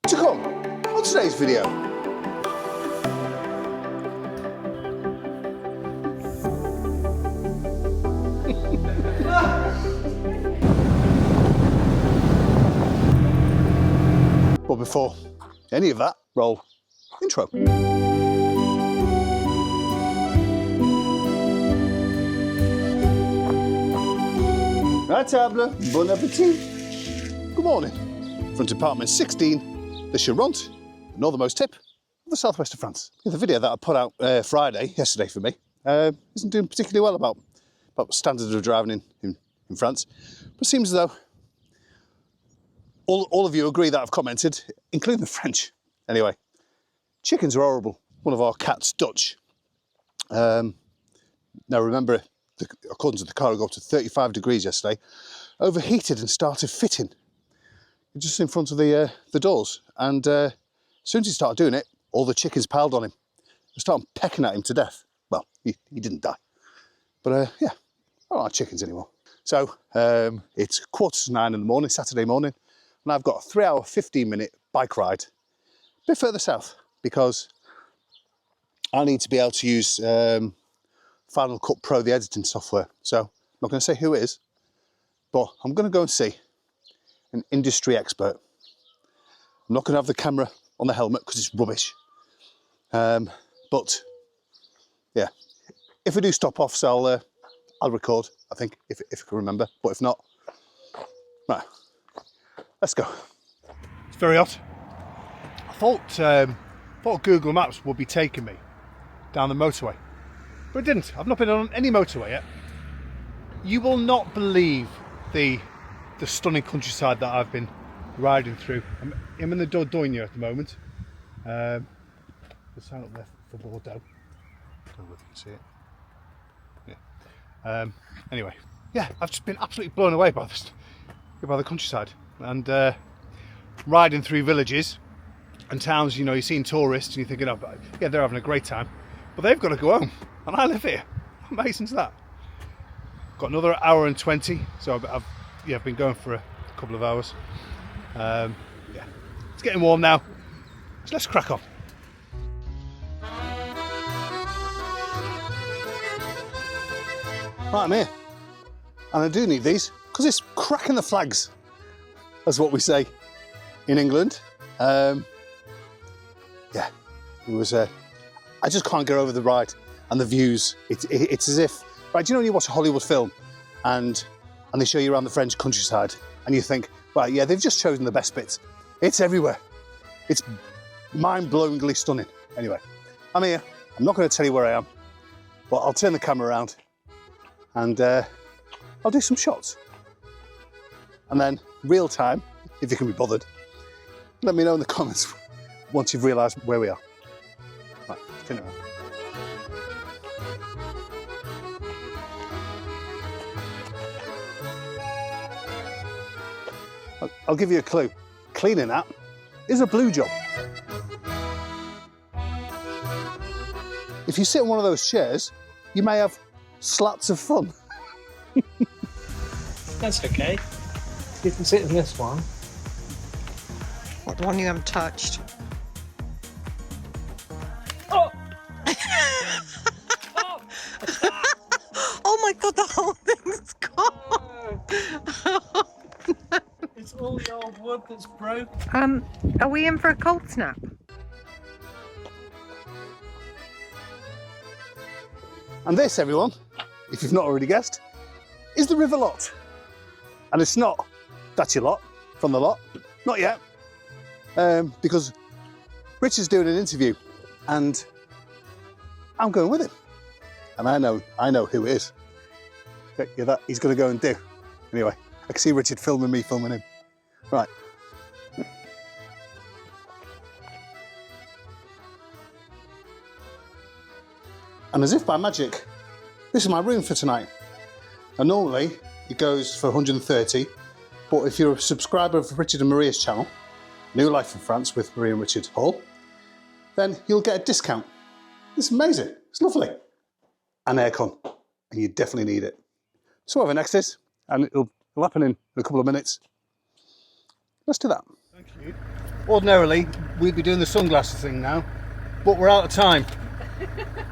To come on today's video. But before any of that, roll intro. Right, table, bon appetit. Good morning. From Department 16, the Garonne, the northernmost tip of the southwest of France. The video that I put out yesterday for me, isn't doing particularly well about standards of driving in France. But it seems as though all of you agree that I've commented, including the French. Anyway, chickens are horrible. One of our cats, Dutch. Now remember, according to the car, I got up to 35 degrees yesterday, overheated and started fitting just in front of the doors. And as soon as he started doing it, all the chickens piled on him. They started pecking at him to death. Well, he didn't die. But yeah, I don't like chickens anymore. So it's 9:15 in the morning, Saturday morning, and I've got a 3-hour, 15-minute bike ride a bit further south because I need to be able to use Final Cut Pro, the editing software. So I'm not going to say who it is, but I'm going to go and see an industry expert. I'm not going to have the camera on the helmet because it's rubbish. But yeah, if I do stop off, so I'll record, I think, if I can remember. But if not, right, let's go. It's very hot. I thought Google Maps would be taking me down the motorway, but it didn't. I've not been on any motorway yet. You will not believe the stunning countryside that I've been riding through. I'm in the Dordogne at the moment. The sign up there for Bordeaux. I don't know if you can see it. Yeah. Anyway, yeah, I've just been absolutely blown away by the countryside and riding through villages and towns. You know, you're seeing tourists and you're thinking, oh, yeah, they're having a great time, but they've got to go home, and I live here. How amazing is that? Got another hour and 20, so I've been going for a couple of hours. Yeah, it's getting warm now, so let's crack on. Right, I'm here, and I do need these because it's cracking the flags, that's what we say in England. Yeah, it was. I just can't get over the ride and the views. It's as if, right? Do you know when you watch a Hollywood film and they show you around the French countryside and you think, well, yeah, they've just chosen the best bits. It's everywhere. It's mind-blowingly stunning. Anyway, I'm here. I'm not going to tell you where I am, but I'll turn the camera around and I'll do some shots. And then, real time, if you can be bothered, let me know in the comments once you've realised where we are. Right, turn it around. I'll give you a clue. Cleaning that is a blue job. If you sit in one of those chairs, you may have slats of fun. That's okay. You can sit in this one. What, the one you haven't touched? Oh! Oh my god, the whole thing's gone! It's all the old wood that's broke. Are we in for a cold snap? And this, everyone, if you've not already guessed, is the River Lot. And it's not That's Your Lot from the lot, not yet, because Richard's doing an interview and I'm going with him. And I know who it is. Yeah, that he's going to go and do. Anyway, I can see Richard filming me, filming him. Right. And as if by magic, this is my room for tonight. And normally it goes for 130, but if you're a subscriber of Richard and Maria's channel, New Life in France with Maria and Richard Hall, then you'll get a discount. It's amazing, it's lovely. And aircon, and you definitely need it. So whatever next is, and it'll happen in a couple of minutes. Let's do that. Thank you. Ordinarily, we'd be doing the sunglasses thing now, but we're out of time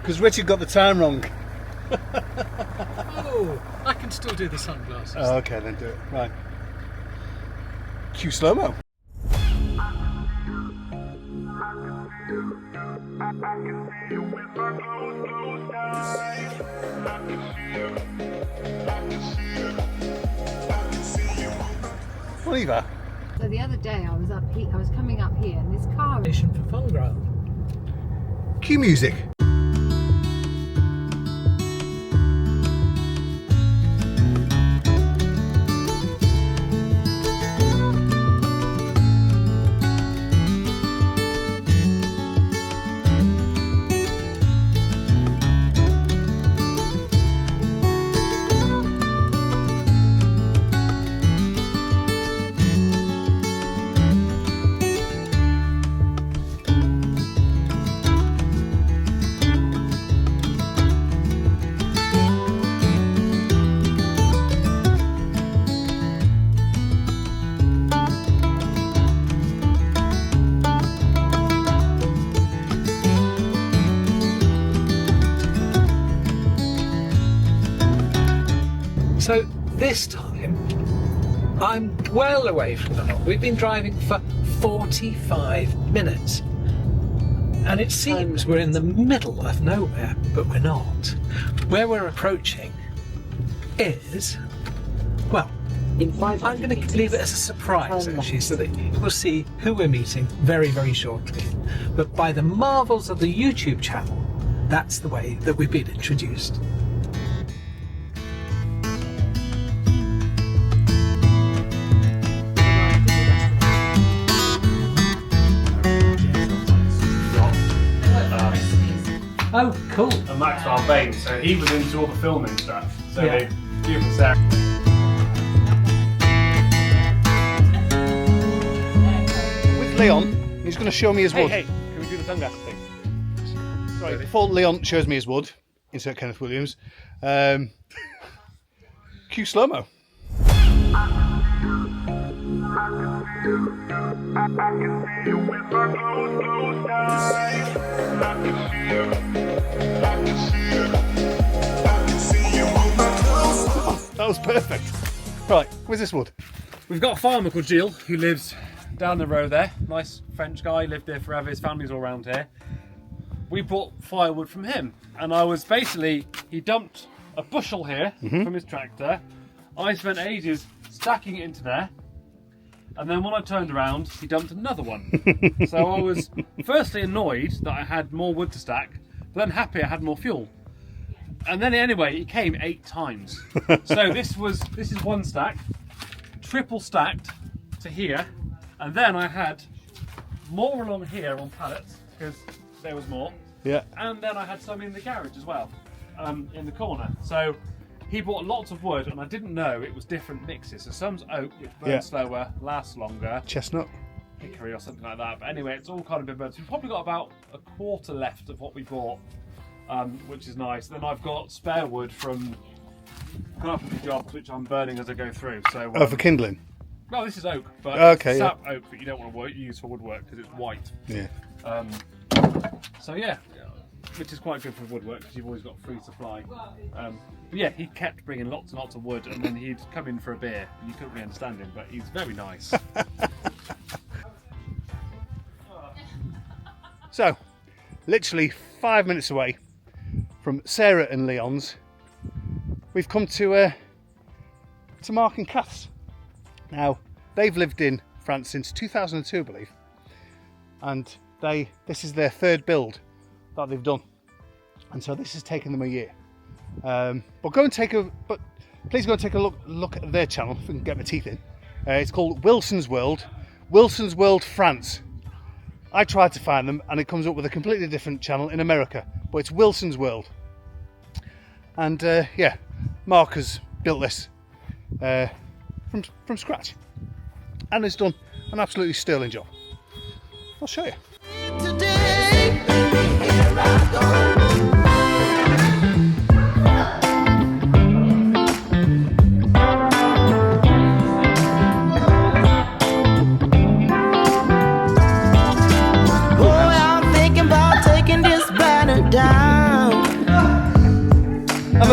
because Richard got the time wrong. Oh, I can still do the sunglasses. Oh, okay, then do it. Right. Cue slow-mo. Oliver. So the other day I was up here, I was coming up here, and this car. Nation for fun ground. Cue music. So this time, I'm well away from the lot. We've been driving for 45 minutes. And it seems we're in the middle of nowhere, but we're not. Where we're approaching is, well, I'm going to leave it as a surprise actually, so that you will see who we're meeting very, very shortly. But by the marvels of the YouTube channel, that's the way that we've been introduced. Oh, cool. And Max Albane, so he was into all the filming stuff. So Yeah. they give us that. With Leon, he's going to show me his wood. Hey, can we do the sunglasses thing? Sorry, before Leon shows me his wood, insert Kenneth Williams, cue slow-mo. That was perfect. Right, where's this wood? We've got a farmer called Gilles who lives down the road there. Nice French guy, lived there forever. His family's all around here. We bought firewood from him, and I was basically, he dumped a bushel here from his tractor. I spent ages stacking it into there, and then when I turned around, he dumped another one. So I was firstly annoyed that I had more wood to stack, but then happy I had more fuel. And then anyway, it came 8 times. So this is one stack, triple stacked to here, and then I had more along here on pallets because there was more. Yeah. And then I had some in the garage as well, in the corner. So he bought lots of wood, and I didn't know it was different mixes. So some's oak, which burns slower, lasts longer. Chestnut. Hickory or something like that. But anyway, it's all kind of been burnt. So we've probably got about a quarter left of what we bought, which is nice. Then I've got spare wood from carpentry jobs, which I'm burning as I go through. So Oh, for kindling. well, this is oak, but Okay, it's yeah. sap oak that you don't want to use for woodwork because it's white. Yeah. So yeah, which is quite good for woodwork because you've always got free supply. But yeah, he kept bringing lots and lots of wood, and then he'd come in for a beer. You couldn't really understand him, but he's very nice. So, literally 5 minutes away from Sarah and Leon's, we've come to Mark and Kath's. Now, they've lived in France since 2002, I believe, and this is their third build that they've done, and so this has taken them a year. But please go and take a look at their channel if I can get my teeth in. It's called Wilson's World France. I tried to find them, and it comes up with a completely different channel in America, but it's Wilson's World. And yeah, Mark has built this from scratch, and has done an absolutely sterling job. I'll show you.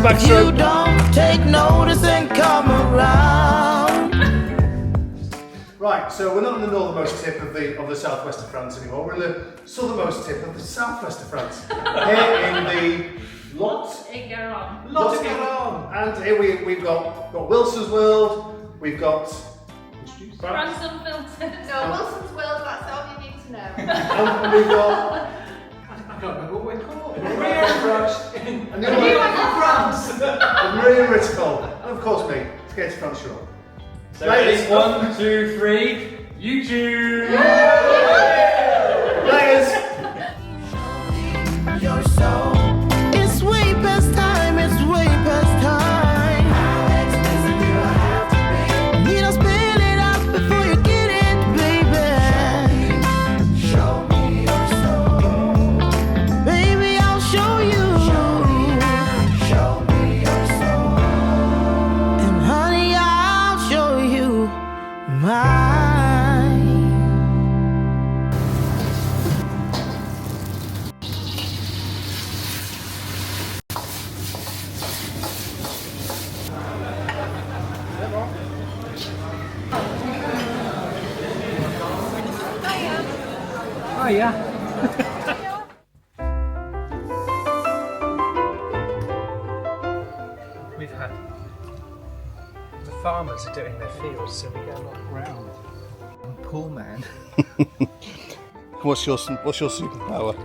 the backstroke. You don't take notice and come around. Right, so we're not in the northernmost tip of the southwest of France anymore. We're in the southernmost tip of the southwest of France. Here in the Lot In Garonne. of Garonne. And here we've got Wilson's World. We've got France Unfiltered. No, Wilson's World, that's all you need to know. and we've got I can't remember what we're called. and the Maria Ritz-Cole. And of course me, Skate to France Shore. So ready? 1, 2, 3. YouTube. Layers. Your soul. It's way past time, it's way past time. How expensive do I have to be? Need to spell it out before you get it, baby. Show me your soul. Baby, I'll show you. Show me your soul. And honey, I'll show you mine. Oh yeah. We've had the farmers are doing their fields, so we go a lot around. I'm a poor man What's your superpower?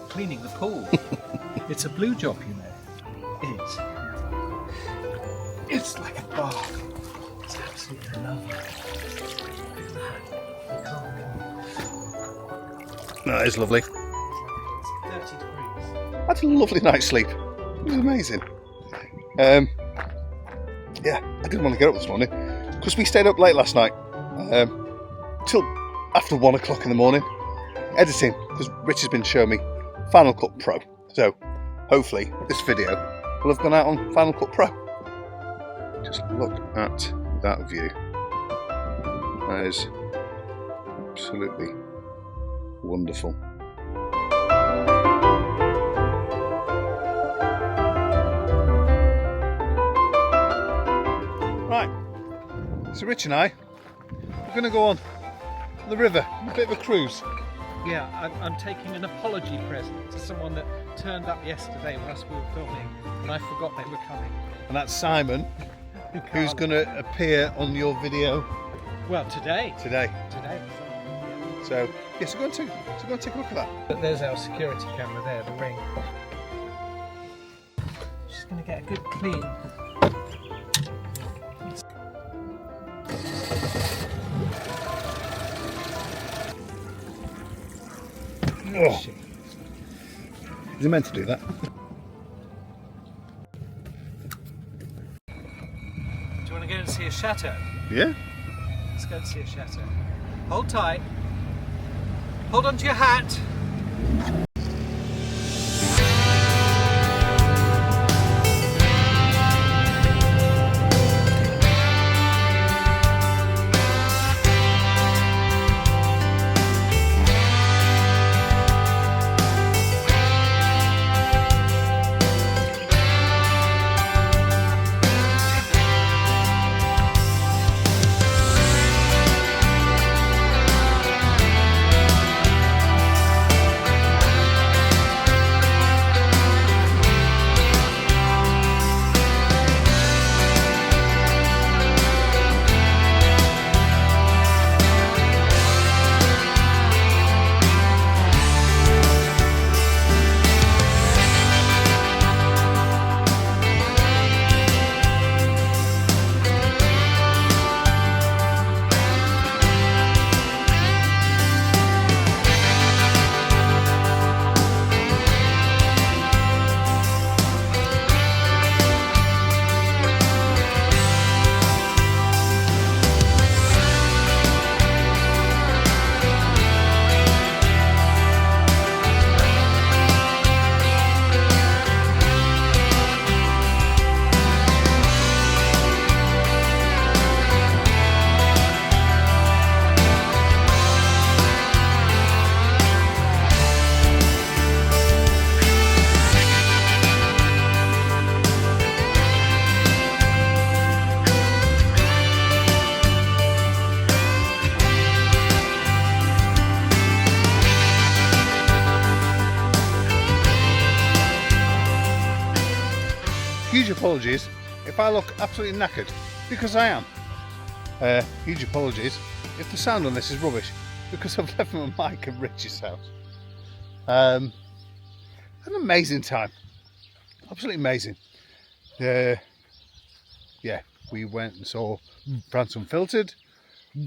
cleaning the pool. It's a blue job, you know. It is. It's like a bath. It's absolutely lovely. You can't No, it is lovely. It's 30 degrees. I had a lovely night's sleep. It was amazing. Yeah, I didn't want to get up this morning because we stayed up late last night till after 1 o'clock in the morning editing because Rich has been showing me Final Cut Pro. So hopefully this video will have gone out on Final Cut Pro. Just look at that view. That is absolutely wonderful. Right, so Rich and I are going to go on the river, a bit of a cruise. Yeah, I'm taking an apology present to someone that turned up yesterday whilst we were filming, and I forgot they were coming. And that's Simon, who's going to appear on your video Well, today. today. Today. So, yeah, so go and take a look at that. But there's our security camera there, the ring. Just going to get a good clean. Oh. Is he meant to do that? Do you want to go and see a chateau? Yeah. Let's go and see a chateau. Hold tight. Hold on to your hat. huge apologies if I look absolutely knackered, because I am. Huge apologies if the sound on this is rubbish, because I've left my mic at Rich's house. An amazing time, absolutely amazing. Yeah, we went and saw France Unfiltered,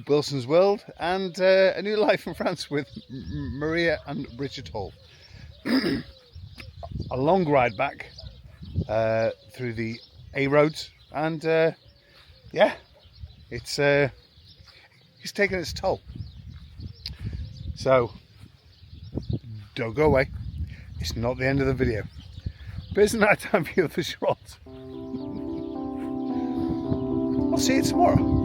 Wilson's World, and A New Life in France with Maria and Richard Hall. A long ride back through the A roads, and yeah, it's taken its toll. So don't go away. It's not the end of the video. But it's night time view of the shot. I'll see you tomorrow.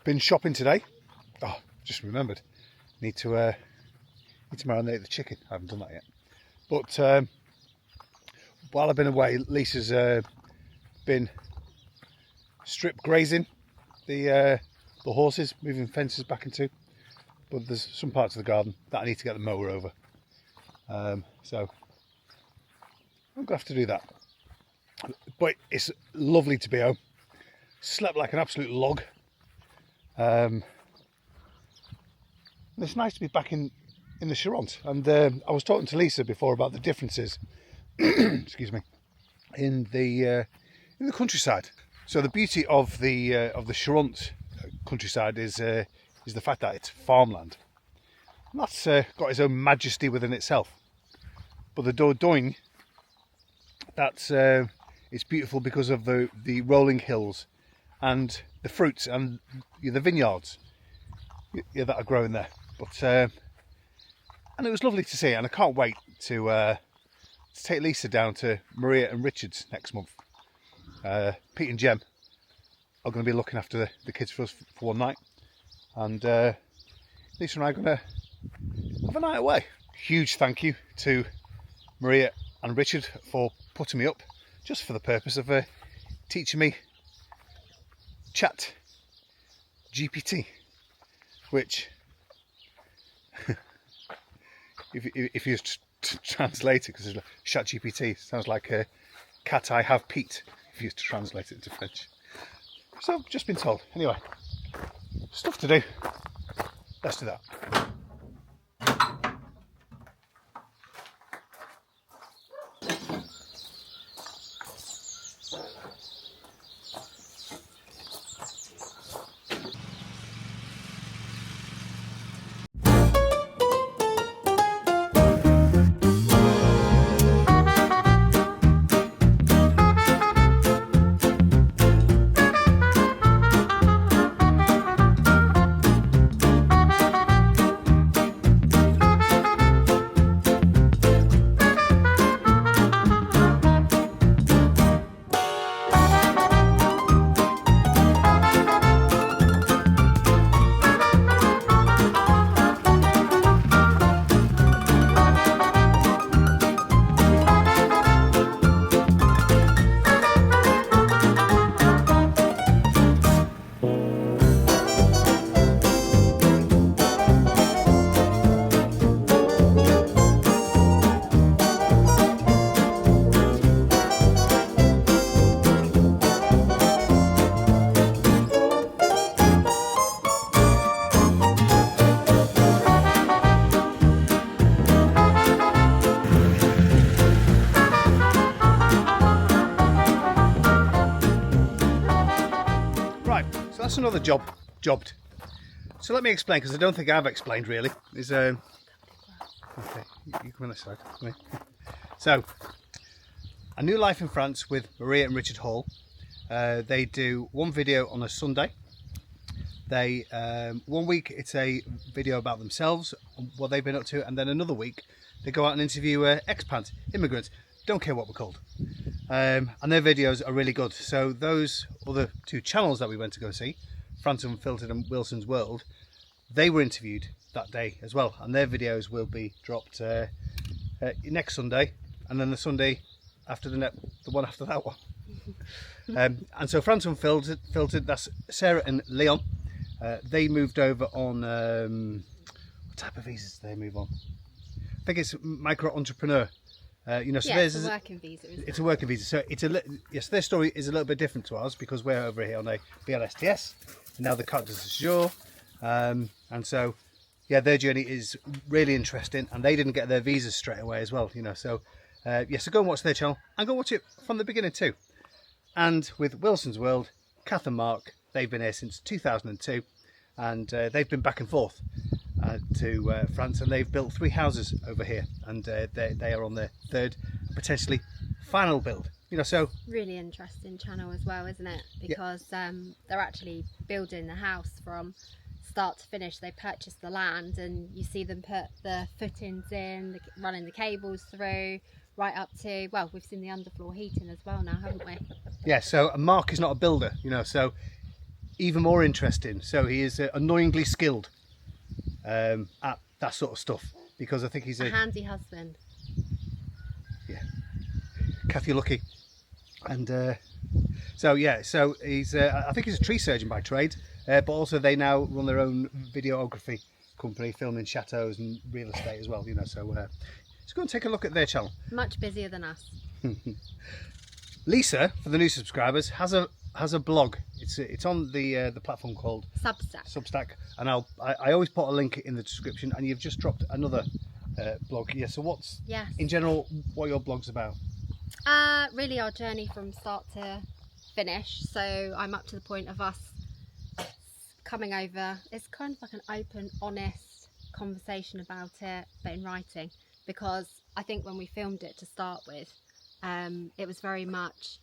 Been shopping today. Oh, just remembered. Need to marinate the chicken. I haven't done that yet. But while I've been away, Lisa's been strip grazing the horses, moving fences back into. But there's some parts of the garden that I need to get the mower over. So I'm gonna have to do that. But it's lovely to be home. Slept like an absolute log. It's nice to be back in the Charente, and I was talking to Lisa before about the differences excuse me, in the countryside. So the beauty of the Charente countryside is the fact that it's farmland, and that's got its own majesty within itself. But the Dordogne, that's it's beautiful because of the rolling hills and the fruits and the vineyards that are growing there. But and it was lovely to see, and I can't wait to take Lisa down to Maria and Richard's next month. Pete and Jem are going to be looking after the kids for us for one night, and Lisa and I are going to have a night away. Huge thank you to Maria and Richard for putting me up just for the purpose of teaching me Chat GPT, which if you translate it, because Chat GPT sounds like cat I have Pete, if you used to translate it into French. So I've just been told. Anyway, stuff to do. Let's do that. That's another jobbed. So let me explain, because I don't think I've explained really. Is okay, you come on this side. Come here. So, A New Life in France with Maria and Richard Hall. They do one video on a Sunday. They 1 week it's a video about themselves, what they've been up to, and then another week they go out and interview expats, immigrants, don't care what we're called. and their videos are really good. So those other two channels that we went to go see, France Unfiltered and Wilson's World, they were interviewed that day as well, and their videos will be dropped next Sunday, and then the Sunday after the one after that one. And so France Unfiltered, that's Sarah and Leon. They moved over on what type of visas did they move on? I think it's micro entrepreneur. You know, so Yeah, it's a working visa. Isn't it's a working visa. So it's yes, their story is a little bit different to ours because we're over here on a BLSTS, and now the carte de séjour. And so, yeah, their journey is really interesting, and they didn't get their visas straight away as well. You know, so so go and watch their channel and go watch it from the beginning too. And with Wilson's World, Kath and Mark, they've been here since 2002, and they've been back and forth to France, and they've built 3 houses over here, and they are on their 3rd, potentially final build. You know, so really interesting channel as well, isn't it? Because they're actually building the house from start to finish. They purchased the land, and you see them put the footings in, running the cables through, right up to, well, we've seen the underfloor heating as well now, haven't we? Yeah, so Mark is not a builder, you know, so even more interesting. So he is annoyingly skilled at that sort of stuff, because I think he's a handy husband. Yeah, Kath, you're lucky. And so he's I think he's a tree surgeon by trade, but also they now run their own videography company, filming chateaus and real estate as well, you know, so let's go and take a look at their channel. Much busier than us. Lisa, for the new subscribers, has a blog. It's on the platform called Substack, and I always put a link in the description. And you've just dropped another blog. Yeah. So in general, what are your blogs about? Really our journey from start to finish. So I'm up to the point of us coming over. It's kind of like an open, honest conversation about it, but in writing, because I think when we filmed it to start with, it was very much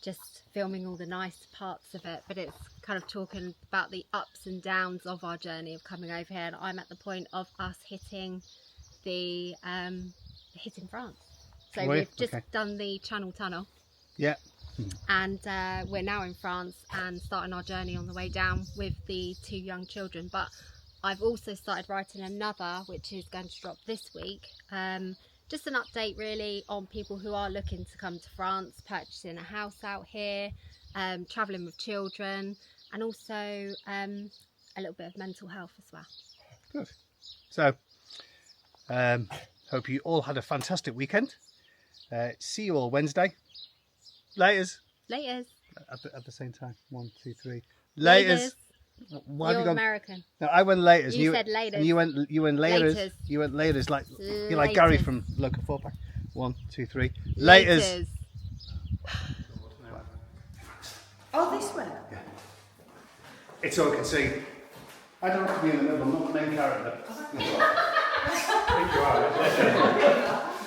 just filming all the nice parts of it, but it's kind of talking about the ups and downs of our journey of coming over here. And I'm at the point of us hitting hitting France. So we've just done the Channel Tunnel. Yeah. And we're now in France and starting our journey on the way down with the 2 young children. But I've also started writing another, which is going to drop this week. Just an update really on people who are looking to come to France, purchasing a house out here, travelling with children, and also a little bit of mental health as well. Good. So, hope you all had a fantastic weekend. See you all Wednesday. Laters. Laters. At the same time. 1, 2, 3. Laters. Why You're have you gone? American. No, I went laters. You said laters. And you went laters. You went laters, like you're like Gary from Local 4-Pack. 1, 2, 3. Laters. Oh, this way. Yeah. It's all I can see. I don't have to be in the middle. I'm not the main character.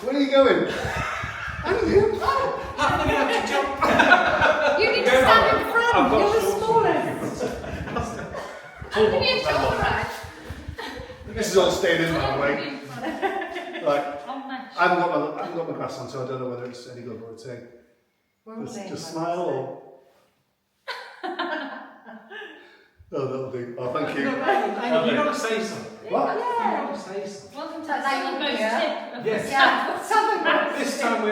Where are you going? I don't know. I'm going to have to jump. You need to stand in front. You're the smallest. This is all staying in my way. Right. I haven't got my glass on, so I don't know whether it's any good what it's saying. Just smile or. Oh, that'll do. Oh, thank you. You've got to say something. What? You've got to say something. Welcome to the southernmost tip. Yes. Yeah, southernmost. This time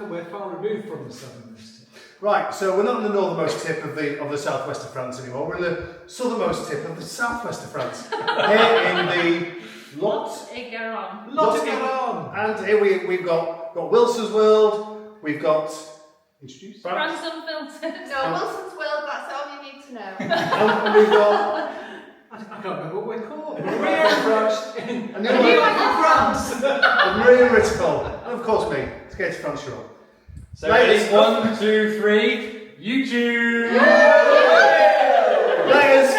we're far removed from the southernmost tip. Right, so we're not in the northernmost tip of the southwest of France anymore. We're in the southernmost tip of the southwest of France. Here in the Lot. Garonne. Garonne. And here we've got Wilson's World. We've got introduce France Unfiltered. No, Wilson's World. That's all you need to know. and we've got. I can't remember what we're called. Maria France. And France. Maria Rittical. And of course me. Skate to France Shore. So ready? 1, 2, 3. YouTube. Laters.